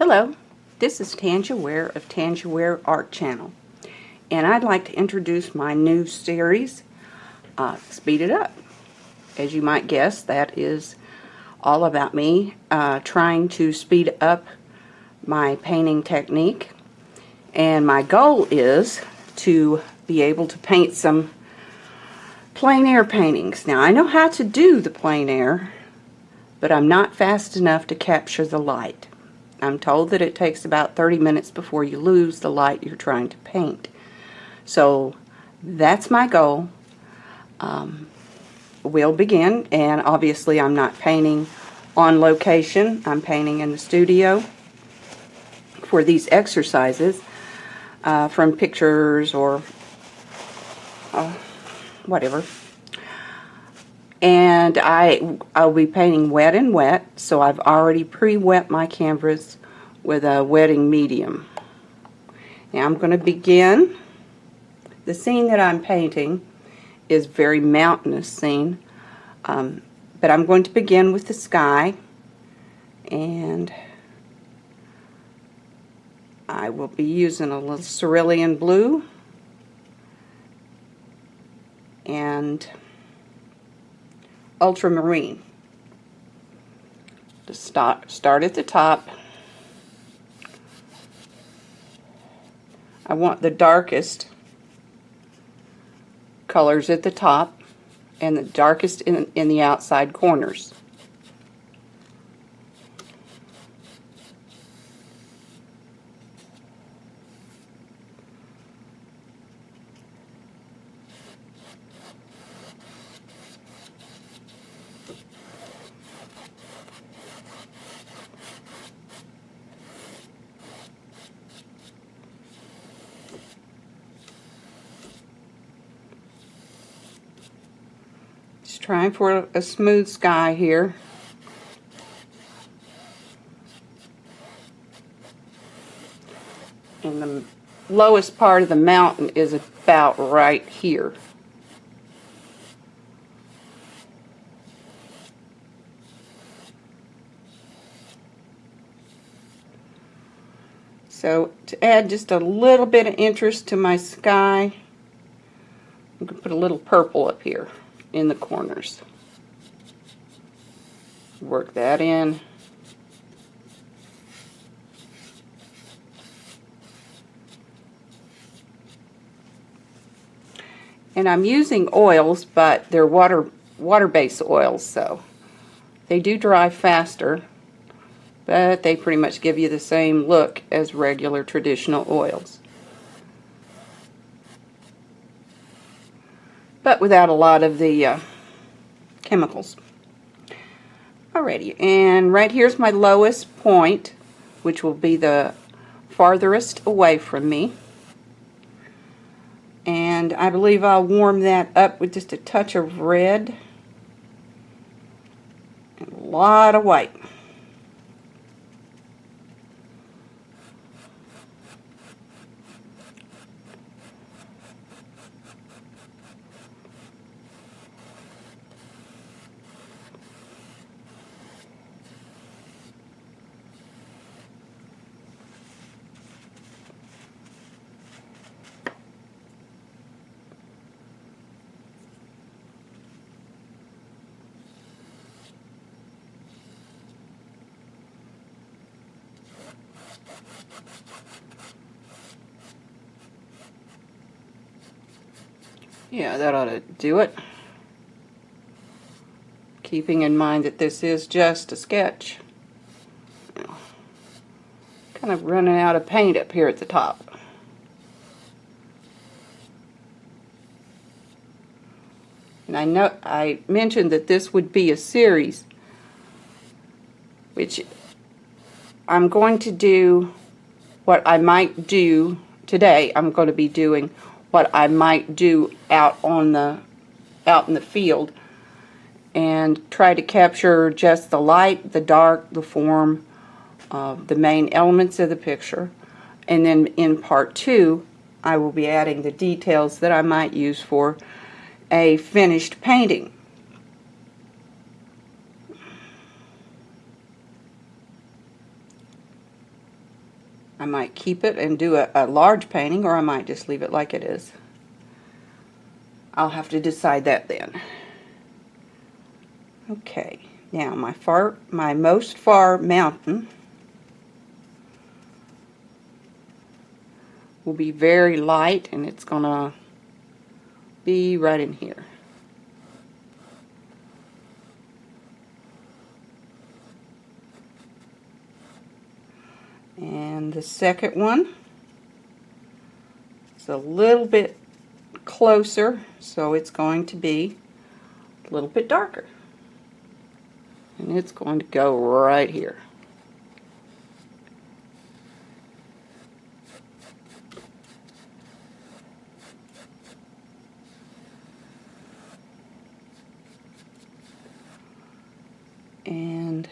Hello, this is Tanja Ware of Tanja Ware Art Channel, and I'd like to introduce my new series, Speed It Up. As you might guess, that is all about me trying to speed up my painting technique, and my goal is to be able to paint some plein air paintings. Now, I know how to do the plein air, but I'm not fast enough to capture the light. I'm told that it takes about 30 minutes before you lose the light you're trying to paint. So that's my goal. We'll begin, and obviously I'm not painting on location. I'm painting in the studio for these exercises from pictures or whatever. And I'll be painting wet and wet, so I've already pre-wet my canvas with a wetting medium. Now I'm going to begin. The scene that I'm painting is a very mountainous scene, but I'm going to begin with the sky, and I will be using a little cerulean blue and ultramarine. To start at the top, I want the darkest colors at the top and the darkest in the outside corners. Just trying for a smooth sky here. And the lowest part of the mountain is about right here. So to add just a little bit of interest to my sky, I'm going to put a little purple up here in the corners. Work that in. And I'm using oils, but they're water-based oils, so they do dry faster, but they pretty much give you the same look as regular traditional oils, but without a lot of the chemicals. Alrighty, and right here's my lowest point, which will be the farthest away from me. And I believe I'll warm that up with just a touch of red and a lot of white. Yeah, that ought to do it. Keeping in mind that this is just a sketch. Kind of running out of paint up here at the top. And I know I mentioned that this would be a series, which I'm going to do what I might do today. I'm going to be doing what I might do out in the field, and try to capture just the light, the dark, the form, the main elements of the picture. And then in part 2, I will be adding the details that I might use for a finished painting. I might keep it and do a large painting, or I might just leave it like it is. I'll have to decide that then. Okay, now my most far mountain will be very light, and it's gonna be right in here. And the second one is a little bit closer, so it's going to be a little bit darker. And it's going to go right here. And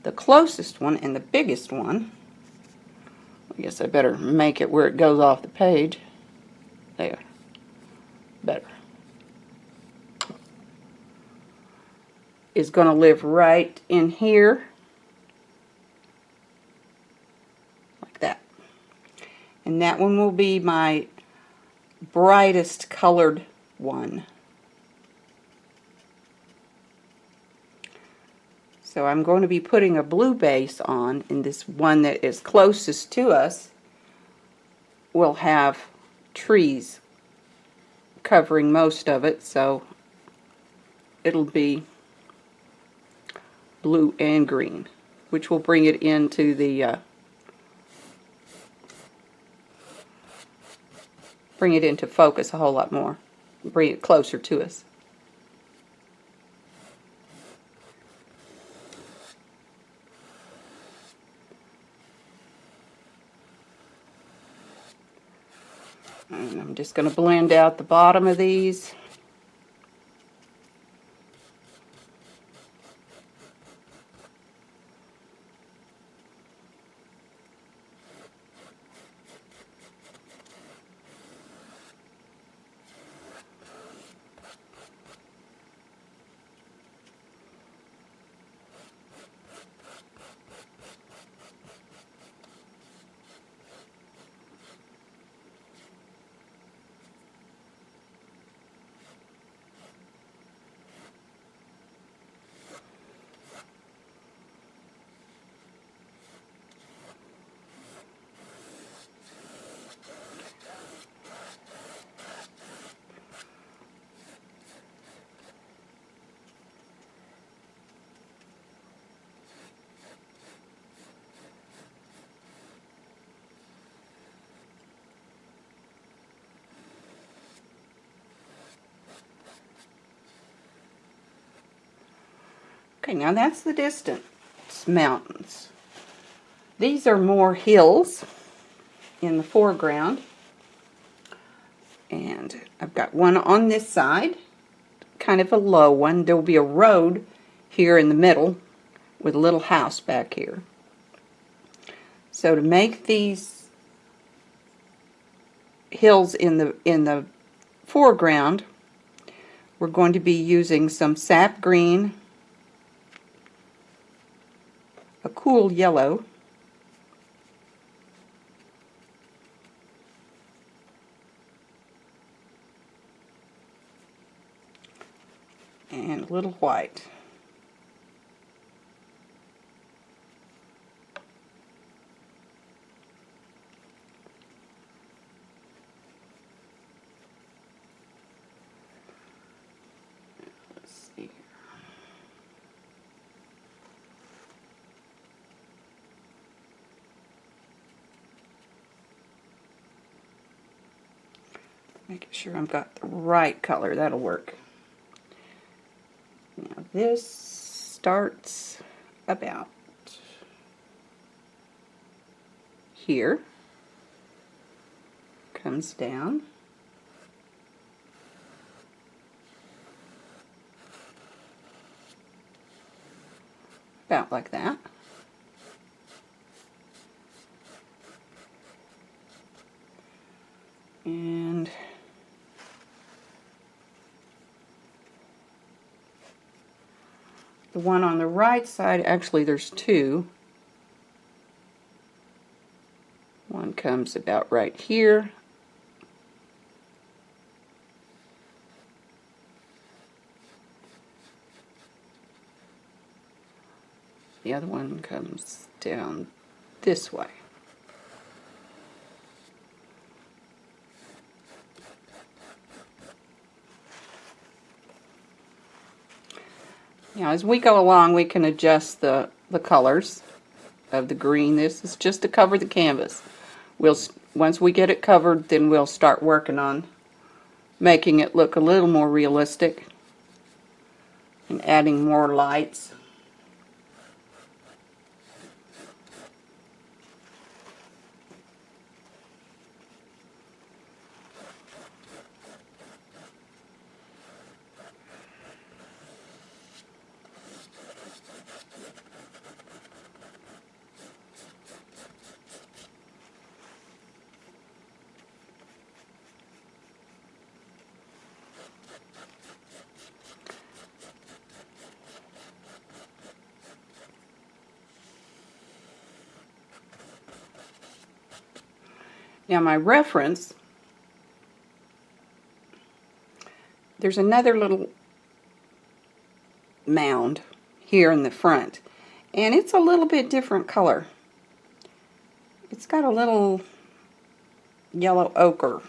the closest one and the biggest one, I guess I better make it where it goes off the page. There. Better. Is going to live right in here. Like that. And that one will be my brightest colored one. So I'm going to be putting a blue base on, and this one that is closest to us will have trees covering most of it, so it'll be blue and green, which will bring it into the bring it into focus a whole lot more, bring it closer to us. And I'm just going to blend out the bottom of these. Okay, now that's the distance mountains. These are more hills in the foreground. And I've got one on this side, kind of a low one. There will be a road here in the middle with a little house back here. So to make these hills in the foreground, we're going to be using some sap green, a cool yellow, and a little white. Let's see here. Making sure I've got the right color. That'll work. Now this starts about here, comes down, about like that. And the one on the right side, actually there's two. One comes about right here. The other one comes down this way. Now, as we go along, we can adjust the colors of the green. This is just to cover the canvas. Once we get it covered, then we'll start working on making it look a little more realistic and adding more lights. Now my reference, there's another little mound here in the front, and it's a little bit different color. It's got a little yellow ochre.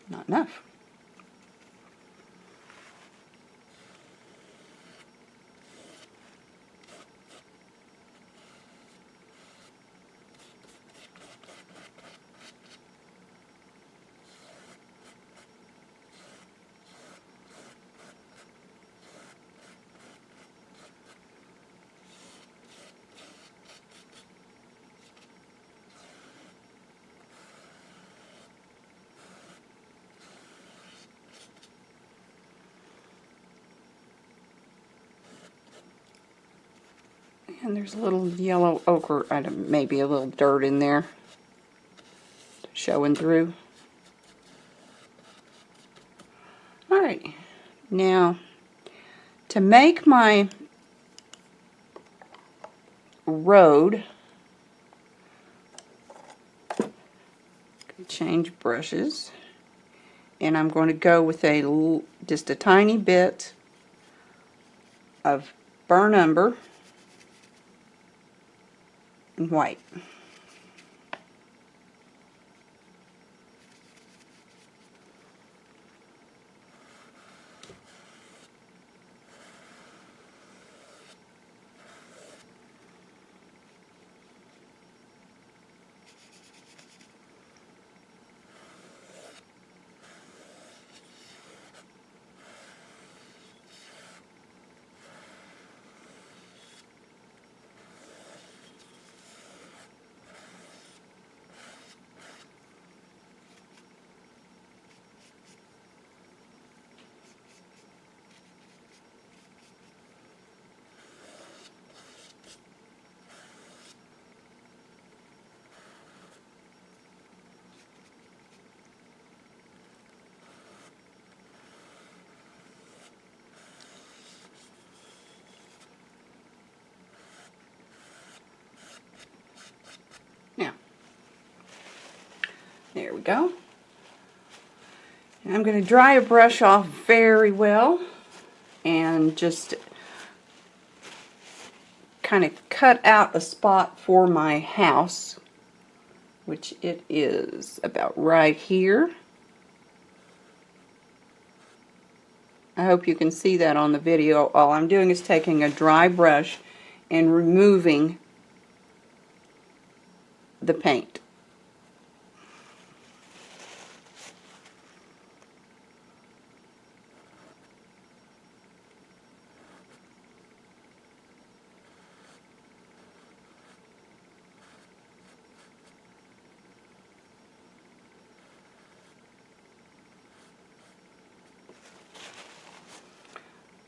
Not enough. And there's a little yellow ochre, maybe a little dirt in there showing through. Alright, now to make my road, change brushes, and I'm going to go with just a tiny bit of burnt umber and white. Now, there we go. And I'm going to dry a brush off very well and just kind of cut out a spot for my house, which it is about right here. I hope you can see that on the video. All I'm doing is taking a dry brush and removing the paint.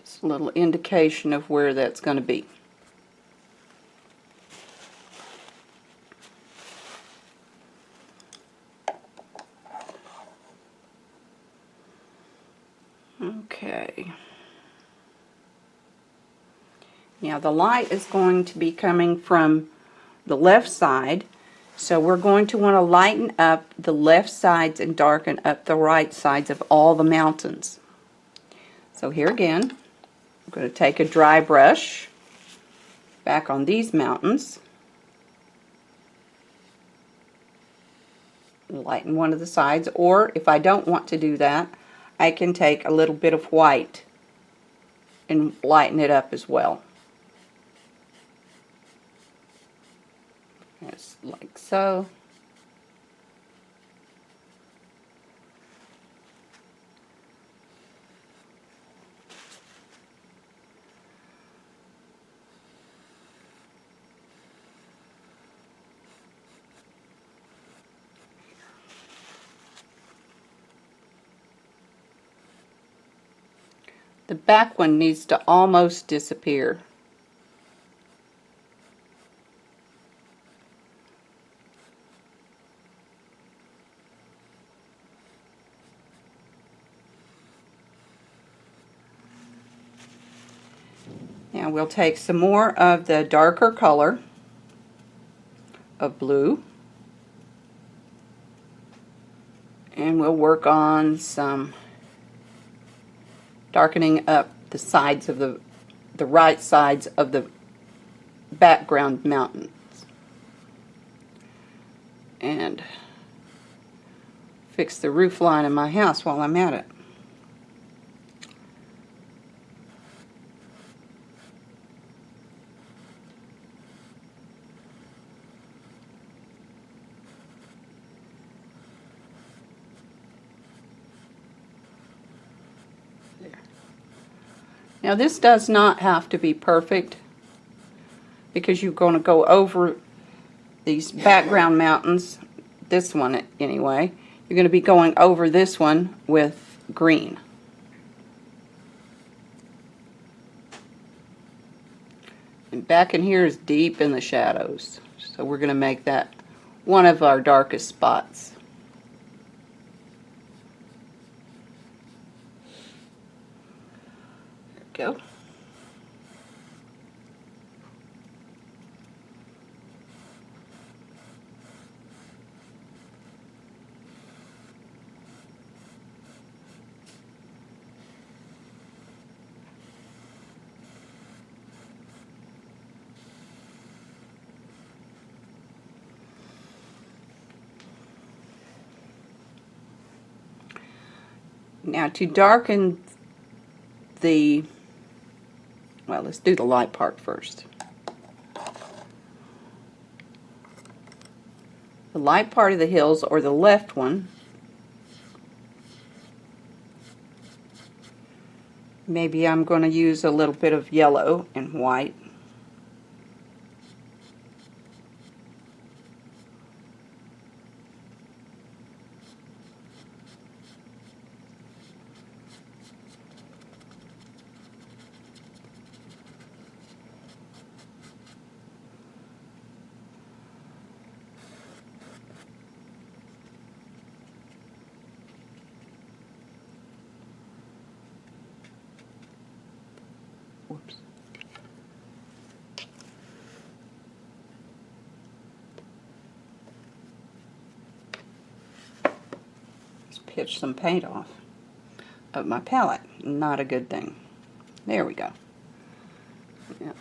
Just a little indication of where that's going to be. Okay. Now the light is going to be coming from the left side, so we're going to want to lighten up the left sides and darken up the right sides of all the mountains. So here again, I'm going to take a dry brush back on these mountains, lighten one of the sides, or if I don't want to do that, I can take a little bit of white and lighten it up as well. Just like so. The back one needs to almost disappear. Now we'll take some more of the darker color of blue, and we'll work on some darkening up the sides of the right sides of the background mountains. And fix the roof line of my house while I'm at it. Now this does not have to be perfect, because you're going to go over these background mountains, this one anyway, you're going to be going over this one with green. And back in here is deep in the shadows, so we're going to make that one of our darkest spots. Go. Now to darken well, let's do the light part first. The light part of the hills, or the left one, maybe I'm going to use a little bit of yellow and white. Whoops. Just pitch some paint off of my palette. Not a good thing. There we go. Yeah.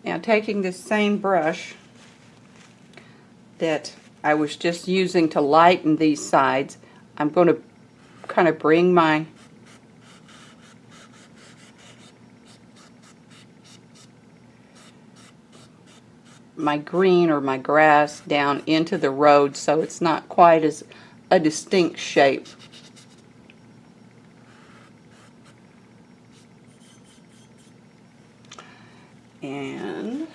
Now taking this same brush that I was just using to lighten these sides. I'm going to kind of bring my green or my grass down into the road so it's not quite as a distinct shape. And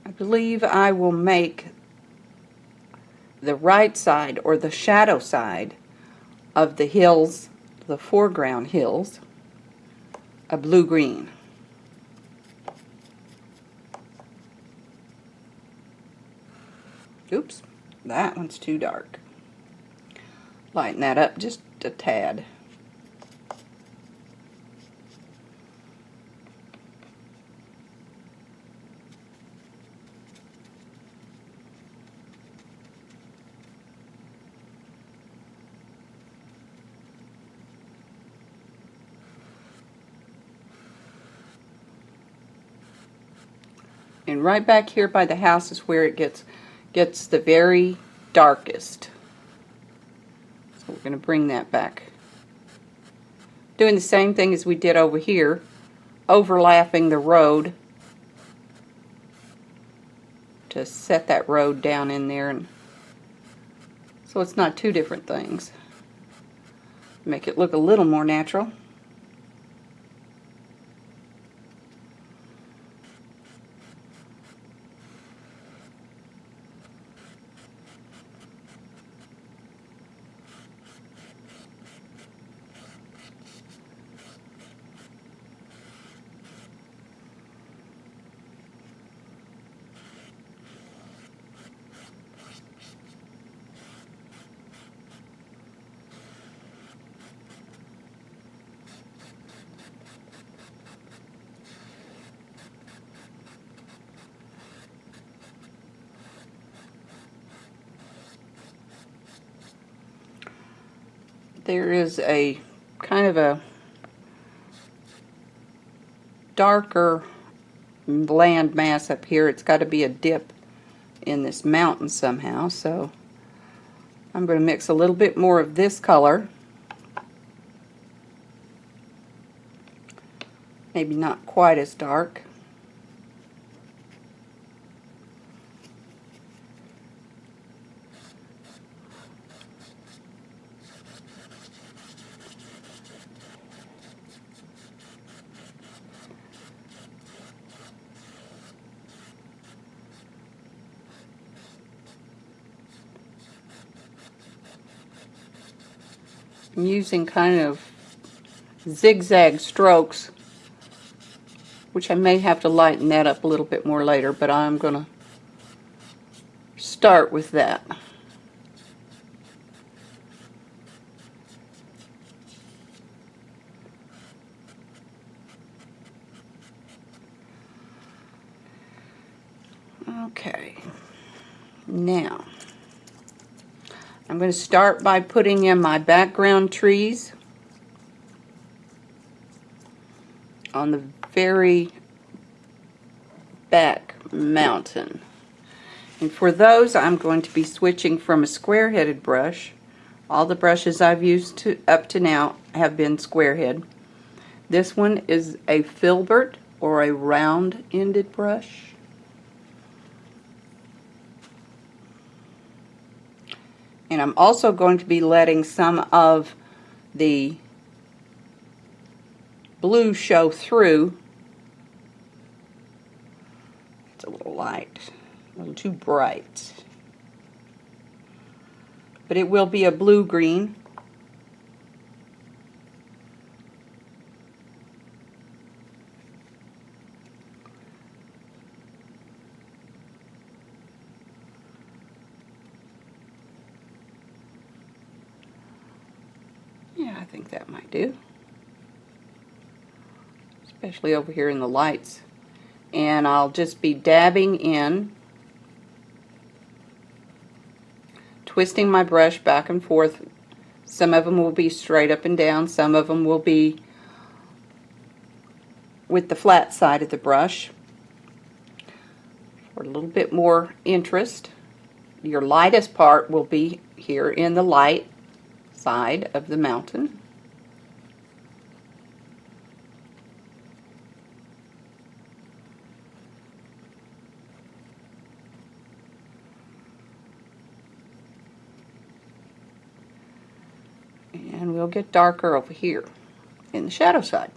I believe I will make the right side, or the shadow side, of the hills, the foreground hills, a blue-green. Oops, that one's too dark. Lighten that up just a tad. And right back here by the house is where it gets the very darkest. So we're going to bring that back. Doing the same thing as we did over here, overlapping the road to set that road down in there, and so it's not two different things. Make it look a little more natural. There is a kind of a darker land mass up here. It's got to be a dip in this mountain somehow, so I'm going to mix a little bit more of this color. Maybe not quite as dark. I'm using kind of zigzag strokes, which I may have to lighten that up a little bit more later, but I'm going to start with that. Okay, now I'm going to start by putting in my background trees on the very back mountain. And for those, I'm going to be switching from a square-headed brush. All the brushes I've used up to now have been square-head. This one is a filbert, or a round-ended brush. And I'm also going to be letting some of the blue show through. It's a little light, a little too bright. But it will be a blue-green. Yeah, I think that might do. Especially over here in the lights. And I'll just be dabbing in, twisting my brush back and forth. Some of them will be straight up and down, some of them will be with the flat side of the brush. for a little bit more interest. Your lightest part will be here in the light side of the mountain. And we'll get darker over here in the shadow side.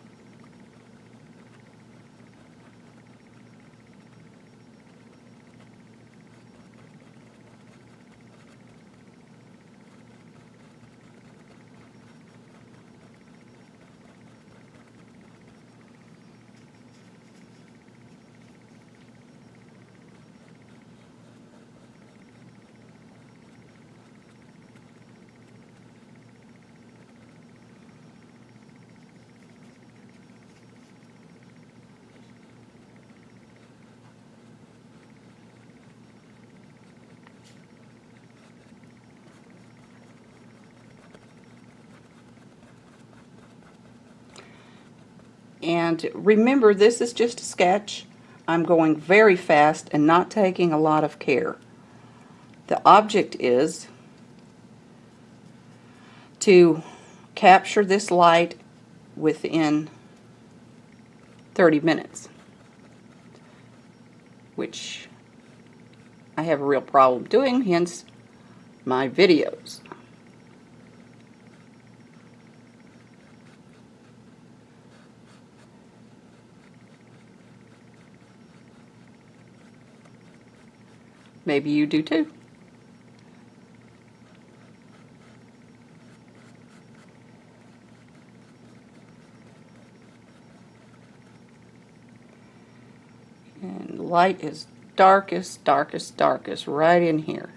And remember, this is just a sketch. I'm going very fast and not taking a lot of care. The object is to capture this light within 30 minutes, which I have a real problem doing, hence my videos. Maybe you do too. And light is darkest, darkest, darkest right in here.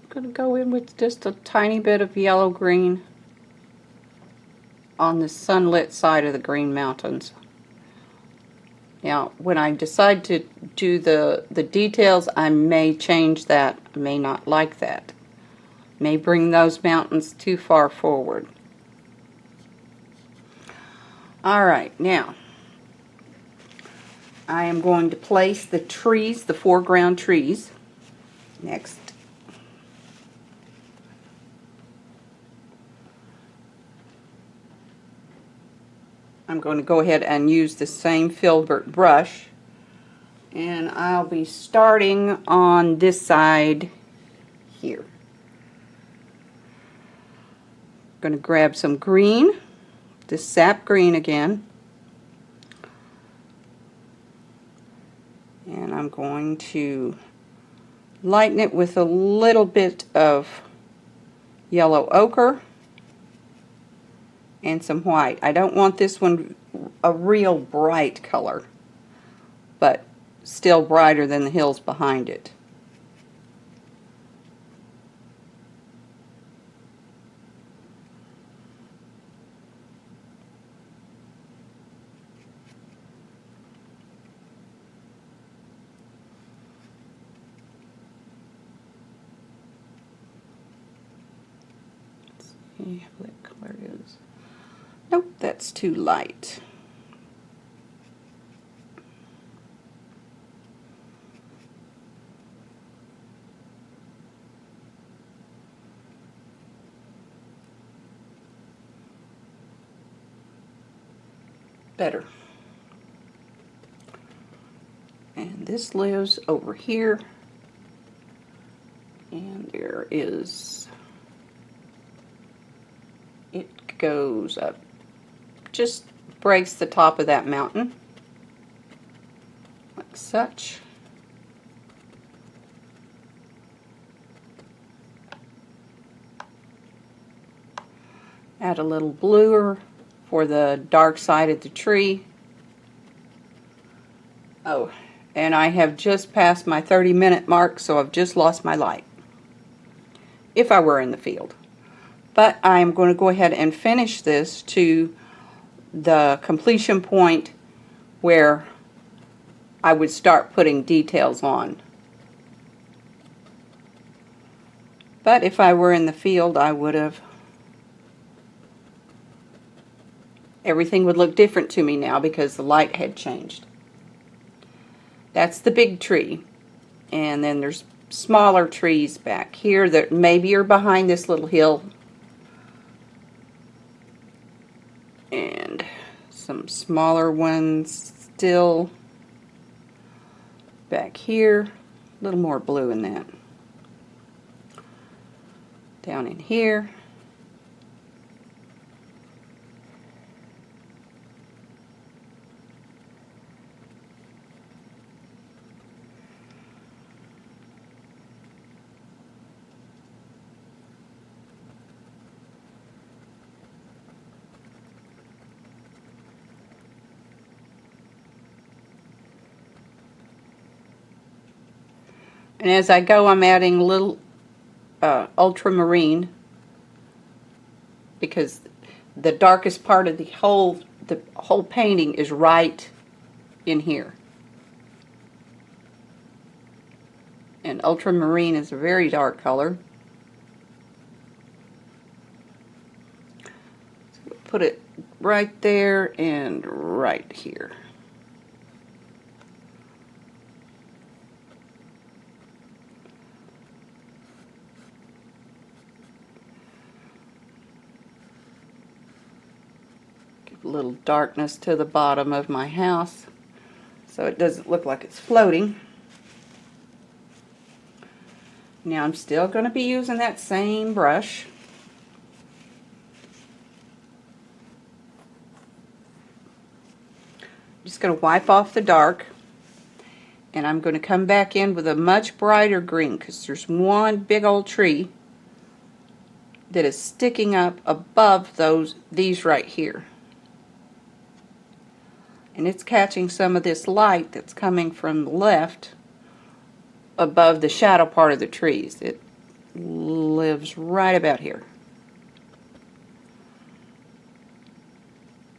Going to go in with just a tiny bit of yellow green on the sunlit side of the Green Mountains. Now, when I decide to do the details, I may change that. I may not like that. May bring those mountains too far forward. Alright, now I am going to place the trees, the foreground trees, next. I'm going to go ahead and use the same filbert brush, and I'll be starting on this side here. I'm going to grab some green, this sap green again, and I'm going to lighten it with a little bit of yellow ochre and some white. I don't want this one a real bright color, but still brighter than the hills behind it. see if that color is. Nope, that's too light. Better. And this lives over here. And there is, it goes up, just breaks the top of that mountain, like such. Add a little bluer for the dark side of the tree. Oh, and I have just passed my 30-minute mark, so I've just lost my light. If I were in the field. But I'm going to go ahead and finish this to the completion point where I would start putting details on. But if I were in the field, I would have, everything would look different to me now because the light had changed. That's the big tree. And then there's smaller trees back here that maybe are behind this little hill. And some smaller ones still back here. A little more blue in that. Down in here. And as I go, I'm adding a little ultramarine because the darkest part of the whole painting is right in here. And ultramarine is a very dark color. So put it right there and right here. A little darkness to the bottom of my house so it doesn't look like it's floating. Now I'm still going to be using that same brush. I'm just going to wipe off the dark, and I'm going to come back in with a much brighter green because there's one big old tree that is sticking up above these right here. And it's catching some of this light that's coming from the left above the shadow part of the trees. It lives right about here.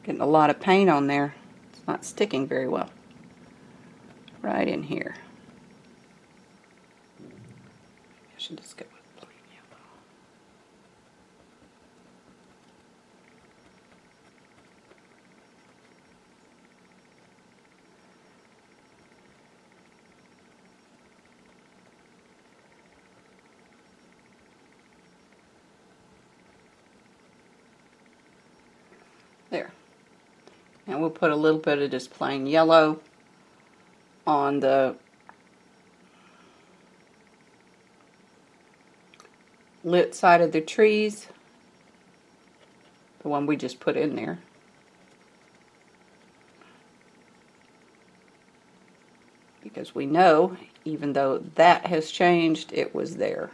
Getting a lot of paint on there. It's not sticking very well. Right in here. I should just go with plain yellow. There. And we'll put a little bit of this plain yellow on the lit side of the trees, the one we just put in there. Because we know, even though that has changed, it was there.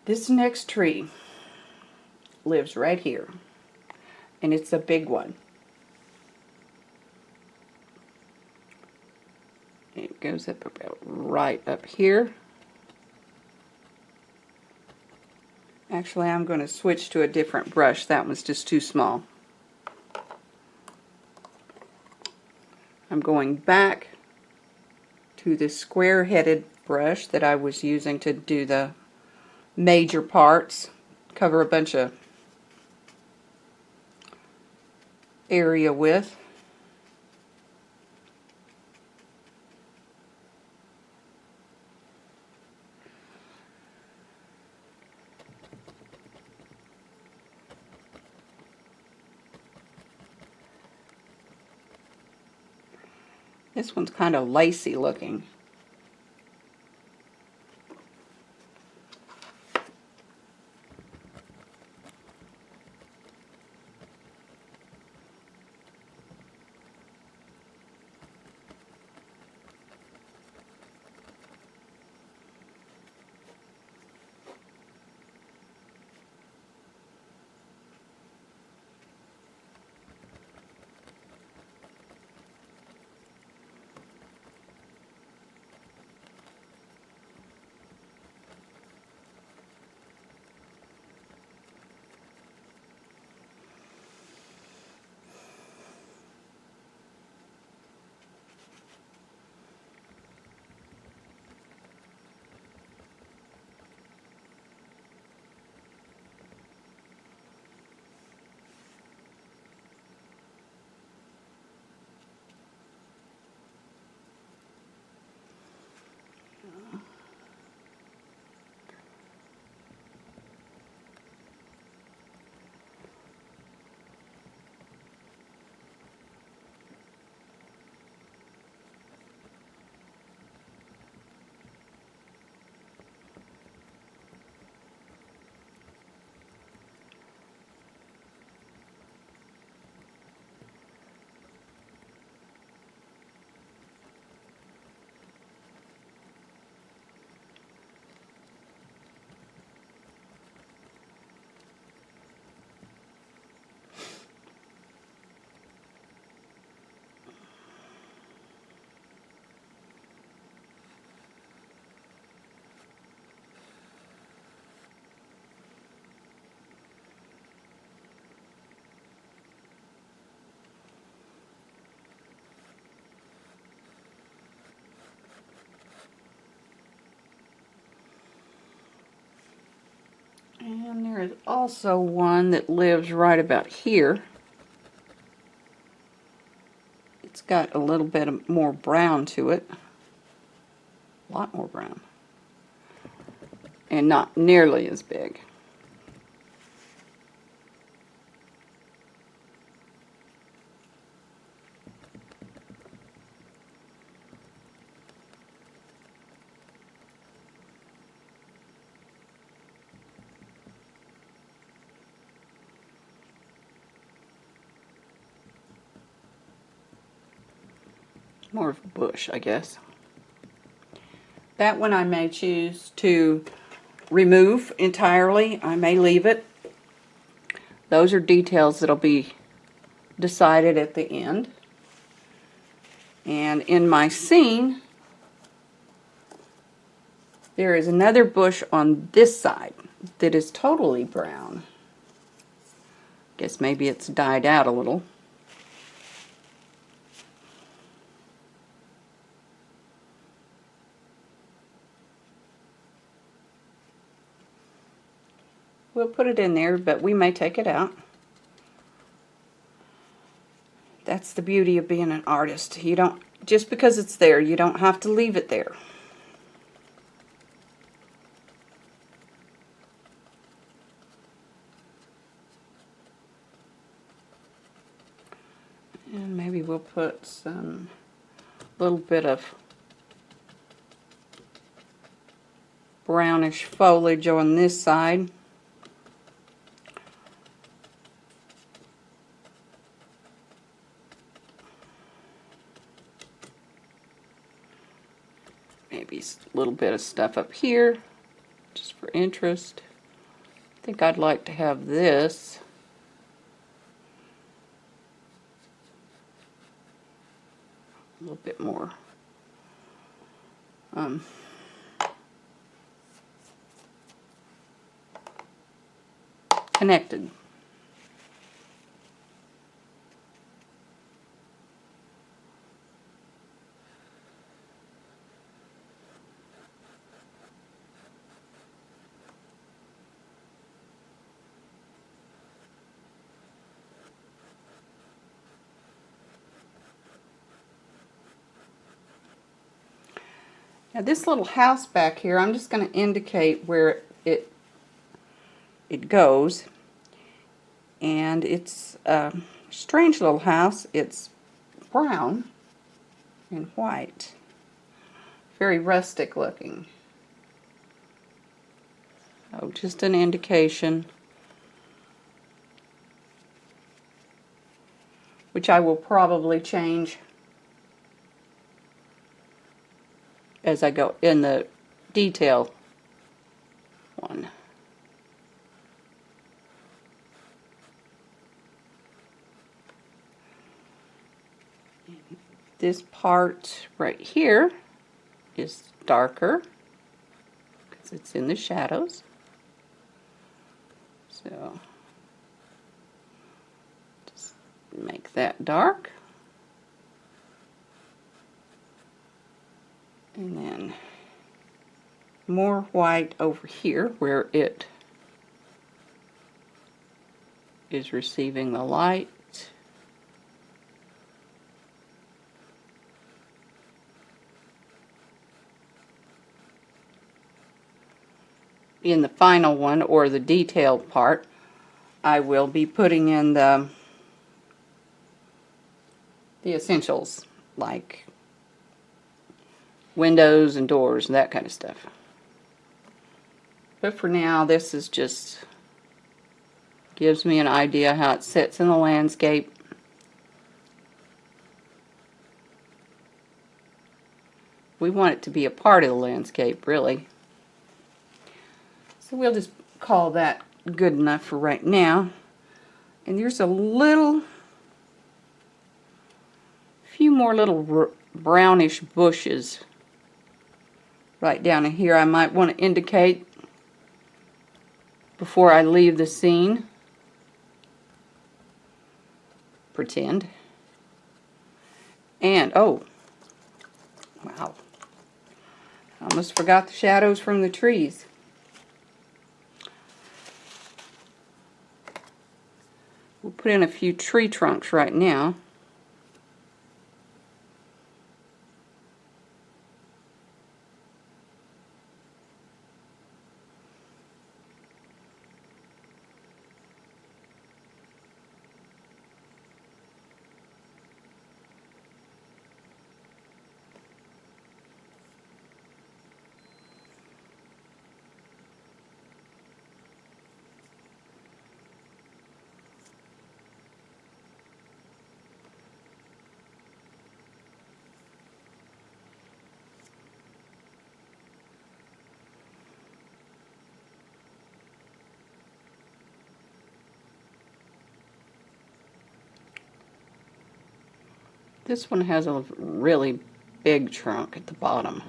This next tree lives right here, and it's a big one. It goes up about right up here. Actually, I'm going to switch to a different brush. That one's just too small. I'm going back to the square-headed brush that I was using to do the major parts, cover a bunch of area with. This one's kind of lacy looking. And there is also one that lives right about here. It's got a little bit more brown to it. A lot more brown. And not nearly as big. More of a bush, I guess. That one I may choose to remove entirely. I may leave it. Those are details that'll be decided at the end. And in my scene, there is another bush on this side that is totally brown. Guess maybe it's died out a little. We'll put it in there, but we may take it out. That's the beauty of being an artist. You don't, just because it's there, you don't have to leave it there. And maybe we'll put some little bit of brownish foliage on this side. Maybe a little bit of stuff up here, just for interest. I think I'd like to have this a little bit more connected. Now this little house back here, I'm just going to indicate where it goes. And it's a strange little house. It's brown and white. Very rustic looking. So just an indication, which I will probably change as I go in the detail one. This part right here is darker because it's in the shadows. So just make that dark. And then more white over here where it is receiving the light. In the final one, or the detailed part, I will be putting in the essentials, like windows and doors and that kind of stuff. But for now, this is just gives me an idea how it sits in the landscape. We want it to be a part of the landscape, really. So we'll just call that good enough for right now. And there's a few more little brownish bushes right down in here I might want to indicate before I leave the scene. Pretend. And, oh, wow. I almost forgot the shadows from the trees. We'll put in a few tree trunks right now. This one has a really big trunk at the bottom.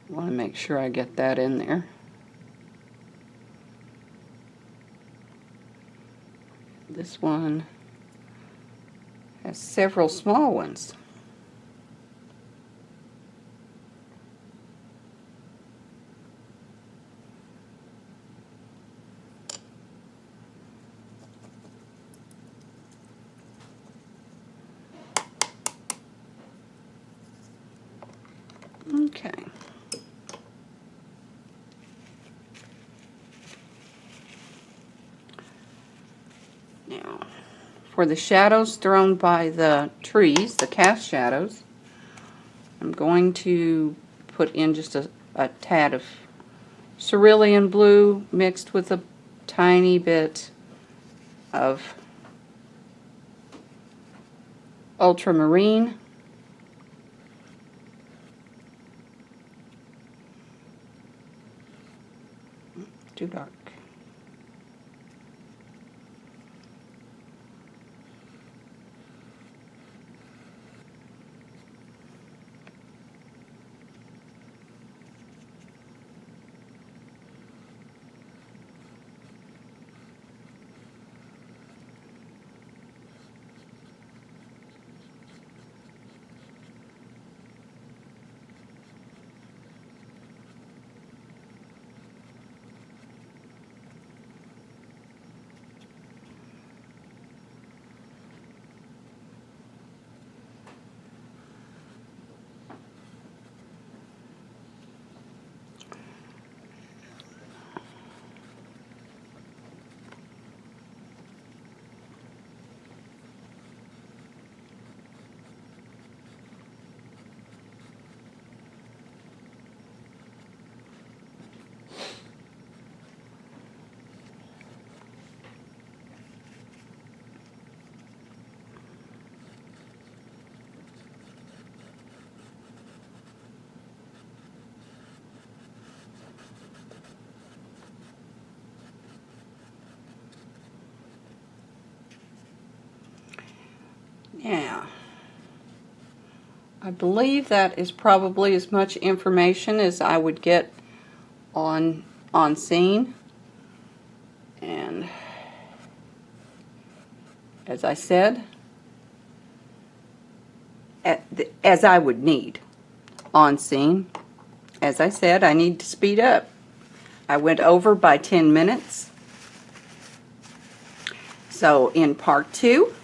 I want to make sure I get that in there. This one has several small ones. Okay. Now, for the shadows thrown by the trees, the cast shadows, I'm going to put in just a tad of cerulean blue mixed with a tiny bit of ultramarine. Too dark. Yeah. I believe that is probably as much information as I would get on scene. And as I said, as I would need on scene. As I said, I need to speed up. I went over by 10 minutes. So in part 2,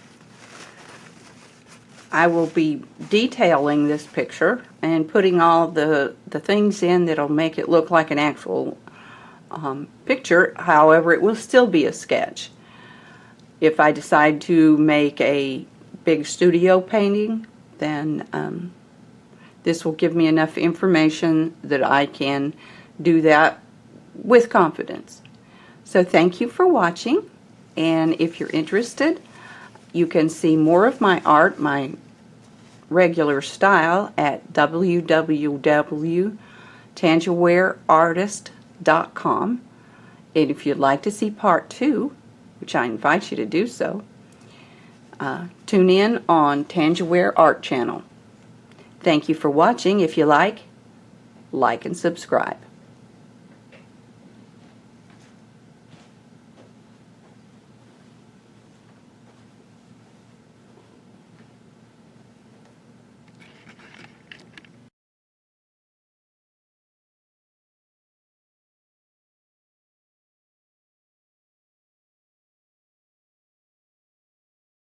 I will be detailing this picture and putting all the things in that'll make it look like an actual picture. However, it will still be a sketch. If I decide to make a big studio painting, then this will give me enough information that I can do that with confidence. So thank you for watching, and if you're interested, you can see more of my art, my regular style, at www.tangiwareartist.com. And if you'd like to see part 2, which I invite you to do so, tune in on Tangiware Art Channel. Thank you for watching. If you like and subscribe.